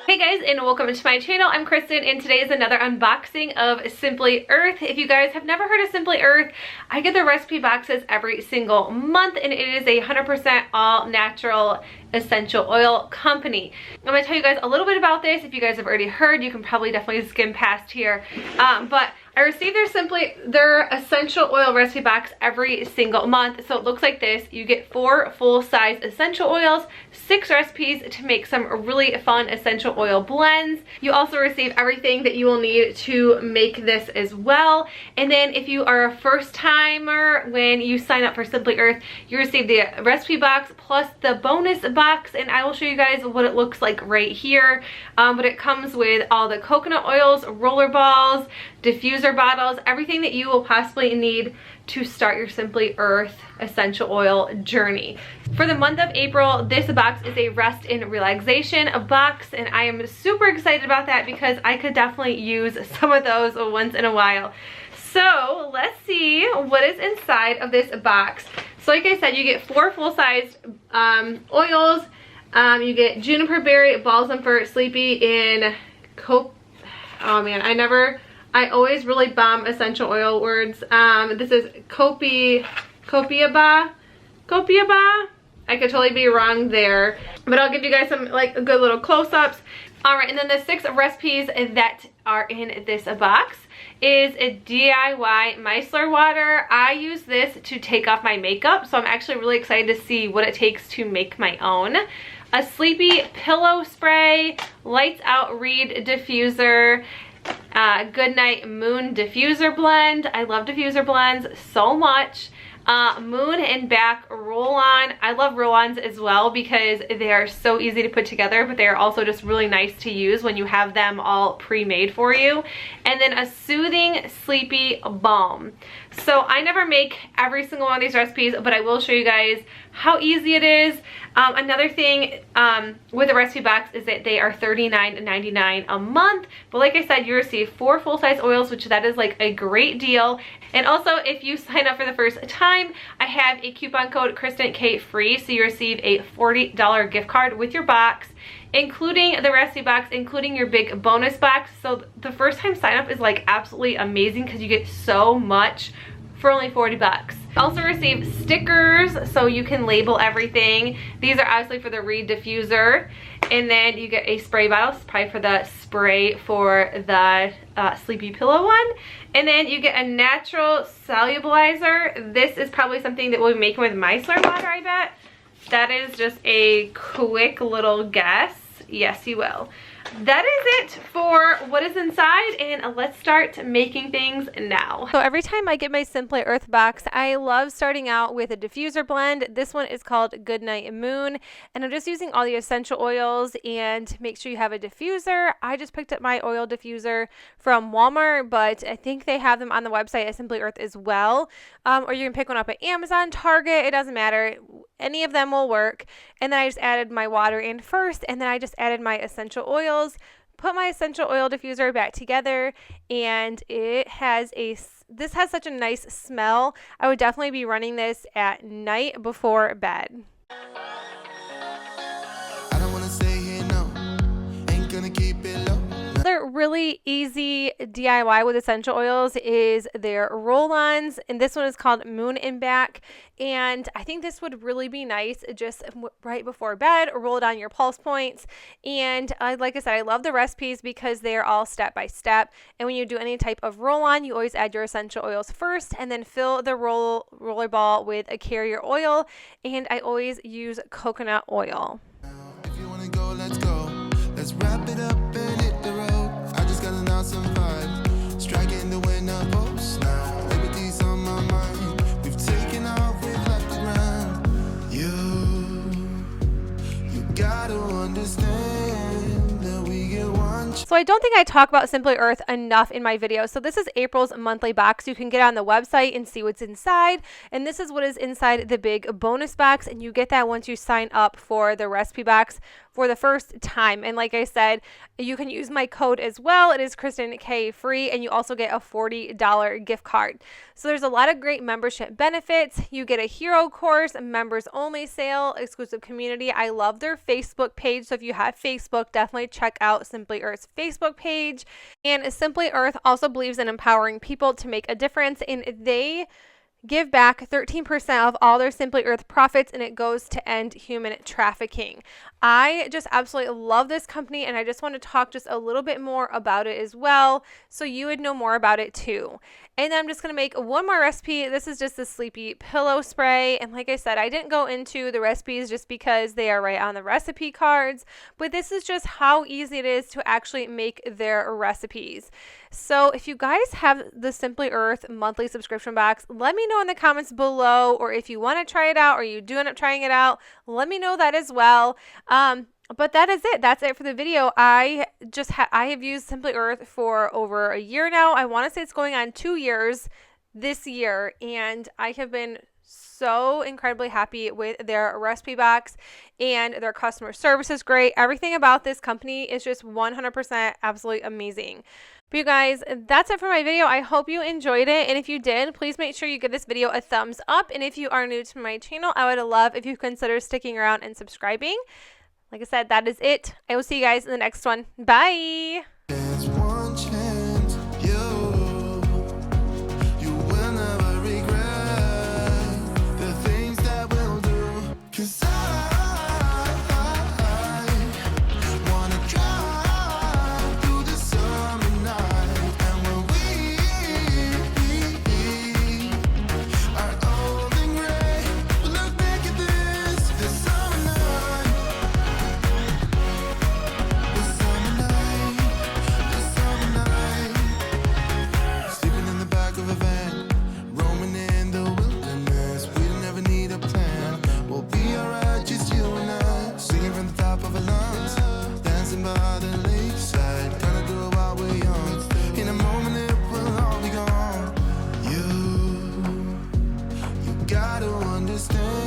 Hey guys, and welcome to my channel. I'm Kristen, and today is another unboxing of Simply Earth. If you guys have never heard of Simply Earth, I get the recipe boxes every single month, and it is a 100% all natural essential oil company. I'm going to tell you guys a little bit about this. If you guys have already heard, you can probably definitely skim past here. But I receive their essential oil recipe box every single month. So it looks like this. You get 4 full-size essential oils, 6 recipes to make some really fun essential oil blends. You also receive everything that you will need to make this as well. And then if you are a first timer, when you sign up for Simply Earth, you receive the recipe box plus the bonus box, and I will show you guys what it looks like right here. But it comes with all the coconut oils, roller balls, diffuser bottles, everything that you will possibly need to start your Simply Earth essential oil journey. For the month of April, this box is a rest and relaxation box, and I am super excited about that because I could definitely use some of those once in a while. So let's see what is inside of this box. So like I said, you get 4 full-sized oils. You get juniper berry, balsam fir, sleepy, in oh man, I always really bomb essential oil words. This is copiaba. I could totally be wrong there, but I'll give you guys some like good little close-ups. All right, and then the 6 recipes that are in this box is a DIY micellar water. I use this to take off my makeup, so I'm actually really excited to see what it takes to make my own. A sleepy pillow spray, lights out reed diffuser, Goodnight Moon Diffuser Blend. I love diffuser blends so much. Moon and back roll-on. I love roll-ons as well because they are so easy to put together, but they are also just really nice to use when you have them all pre-made for you. And then a soothing sleepy balm. So I never make every single one of these recipes, but I will show you guys how easy it is. Another thing with the recipe box is that they are $39.99 a month. But like I said, you receive 4 full-size oils, which that is like a great deal. And also, if you sign up for the first time, I have a coupon code KRISTINKAYFREE, so you receive a $40 gift card with your box, including the recipe box, including your big bonus box. So the first time sign up is like absolutely amazing because you get so much for only 40 bucks. Also receive stickers so you can label everything. These are obviously for the reed diffuser. And then you get a spray bottle, it's probably for the spray for the sleepy pillow one. And then you get a natural solubilizer. This is probably something that we'll be making with micellar water, I bet. That is just a quick little guess. Yes, you will. That is it for what is inside, and let's start making things now. So every time I get my Simply Earth box, I love starting out with a diffuser blend. This one is called Goodnight Moon, and I'm just using all the essential oils. And make sure you have a diffuser. I just picked up my oil diffuser from Walmart, but I think they have them on the website at Simply Earth as well. Or you can pick one up at Amazon, Target, it doesn't matter. Any of them will work. And then I just added my water in first, and then I just added my essential oils, put my essential oil diffuser back together, and this has such a nice smell. I would definitely be running this at night before bed. I don't wanna stay here, no. Ain't gonna keep it low. Another really easy DIY with essential oils is their roll-ons, and this one is called Moon and Back. And I think this would really be nice just right before bed, or roll it on your pulse points. And like I said, I love the recipes because they're all step by step. And when you do any type of roll-on, you always add your essential oils first and then fill the roller ball with a carrier oil. And I always use coconut oil. If you wanna go, let's go. Let's wrap it up and hit the road. I just got an awesome vibe. Striking the winner post now. Liberty's on my mind. We've taken off. Gotta understand that we get one. So I don't think I talk about Simply Earth enough in my videos. So this is April's monthly box. You can get on the website and see what's inside. And this is what is inside the big bonus box. And you get that once you sign up for the recipe box for the first time. And like I said, you can use my code as well. It is KRISTINKAYFREE, and you also get a $40 gift card. So there's a lot of great membership benefits. You get a hero course, a members only sale, exclusive community. I love their Facebook page. So if you have Facebook, definitely check out Simply Earth's Facebook page. And Simply Earth also believes in empowering people to make a difference, and they give back 13% of all their Simply Earth profits, and it goes to end human trafficking. I just absolutely love this company, and I just want to talk just a little bit more about it as well, so you would know more about it too. And then I'm just going to make one more recipe. This is just the Sleepy Pillow Spray. And like I said, I didn't go into the recipes just because they are right on the recipe cards, but this is just how easy it is to actually make their recipes. So if you guys have the Simply Earth monthly subscription box, let me know in the comments below, or if you want to try it out or you do end up trying it out, let me know that as well. But that is it. That's it for the video. I have used Simply Earth for over a year now. I want to say it's going on 2 years this year, and I have been so incredibly happy with their recipe box, and their customer service is great. Everything about this company is just 100% absolutely amazing. But you guys, that's it for my video. I hope you enjoyed it, and if you did, please make sure you give this video a thumbs up. And if you are new to my channel, I would love if you consider sticking around and subscribing. Like I said, that is it. I will see you guys in the next one. Bye. Gotta understand